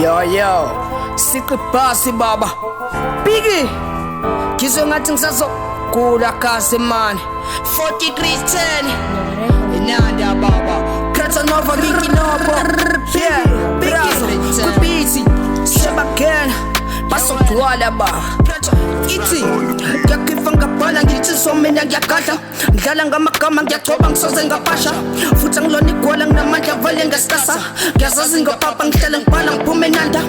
Yo, siqi bhasi baba Biggie Ngizwe ngathi ngisazogula kazi man 40 degrees 10 Inanda baba Kratanova Biggie Nobo Yeah, Biggie Kubiti Sebakena Basogcwala baba Ithi Ngiyakifa ngabhala ngithi so mina ngiyakadla Ngidlala ngamagama ngiyacoba ngisoze ngapasha Futhi angilona igwala nginamandla vele ngesikasa Ngiyazazi ngapapa ngihlala ngibhala ngiphume enanda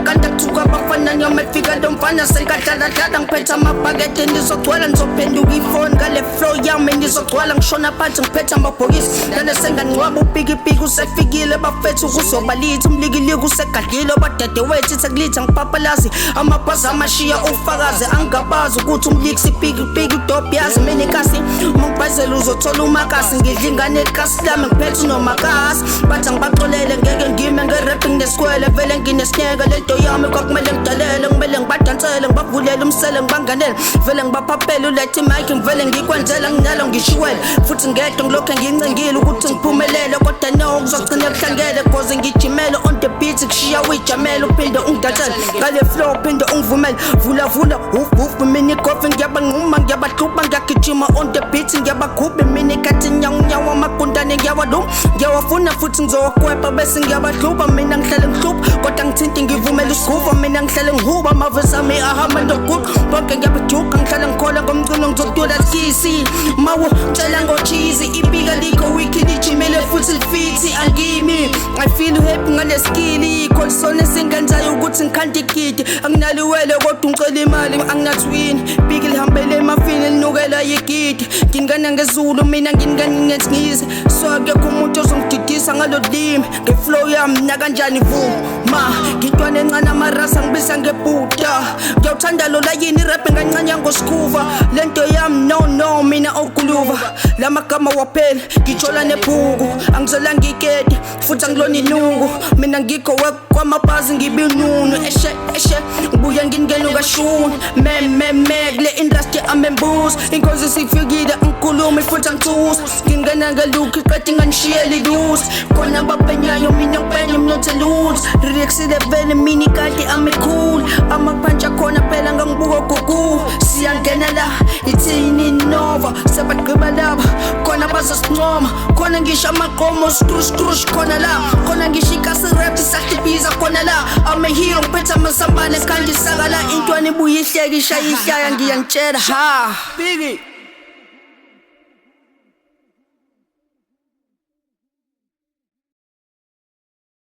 Kanda thuka abafana nyama efika ntomfana senkadlala ngiphethe amabhakede ngizogcwala ngizophenduka ifoni ngale flow yami ngizogcwala ngishona phansi ngiphethe amabhokisi Lana sengangcwaba upikipiki usefikile bafethu kuzobalithi umlikiliki usegadlile badadewethu sekulitha ngipapalazi amabhazi amashiya ufakazi angabazi ukuthi umliksi ipikipiki udope yazi mina ikasi mongibhazela uzothola umakasi ngidla ingane ekasi lami ngiphethe nomakasi bathi ngibaxolele ngeke ngime nge-rapping nesikwele vele nginesineke lento yami kwakumele ngidalele ngimele ngibadansele ngibavulele umsele ngibanganele vele ngibaphaphele ulethe imike ngivele ngikwenzela nginalo ngishiwele futhi ngedwa ngilokhu ngincengile ukuthi ngiphumelele kodwa no kuzogcina kuhlangele cause ngijimele on the beat kushiya uyijamele uphinde ungidansele ngale flow uphinde ungivumele vula uf mina ikofi ngiyabanquma ngiyabahlupha ngiyagijima on the beat ngiyabakhupha mina ikhathi nyawo amagundane ngiyawafuna futhi ngizowakwepha bese ngiyabahlupha mina ngihlale ngihlupha kodwa ngithinti ngivumela usigubha mina ngihlale ngihuba amavesi ami ahamba ndokuqa bonke ngiyabajuka ngihlale ngikhola ngomculo ngizodula skisi mawo tshela ngocheesy ipika likho wiki lijimele futhi lifithi angimi I feel happy ngale skill call sone singenzayo ukuthi ngikhande igidi anginaliwele kodwa ngicela imali anginathwini biki lihambele emafini linukela yigidi ngingana ngezulu mina ngingana ngesingisi so ke umuntu ozongididisa ngalo limi ngeflow yami na kanjani vuma ngintwana encane amarasa ngibisa ngebhuda ngiyawuthanda lo la yini rap ngancane ngosikuva lento yami no mina okuluva lamagama waphela ngitshola nebhuku angizela ngikedi futhi angilona inungu mina ngikho kwamabhazi ngibinunu eshe ngibuya ngingena ukashuni me kule industry amembus inkosi sifikile ngikhuluma futhi angithusa ngingena ngelook iqedi nganishiyeli lose khona bapenyayo mina ngipenya mnothe lose relaxile vele mini kanti cool amaphantsa khona phela ngangibuka gugu siyangena la ithini nova sebaqhiba laba khona bazosincoma khona ngisho amaqomo skrush khona la khona ngishika rap isahlibiza khona la I'm a hero ngiphethe amasambane kanti sakala intwana ibuye ihleke ishaya ihlaya ngiyangitshela ha Biggie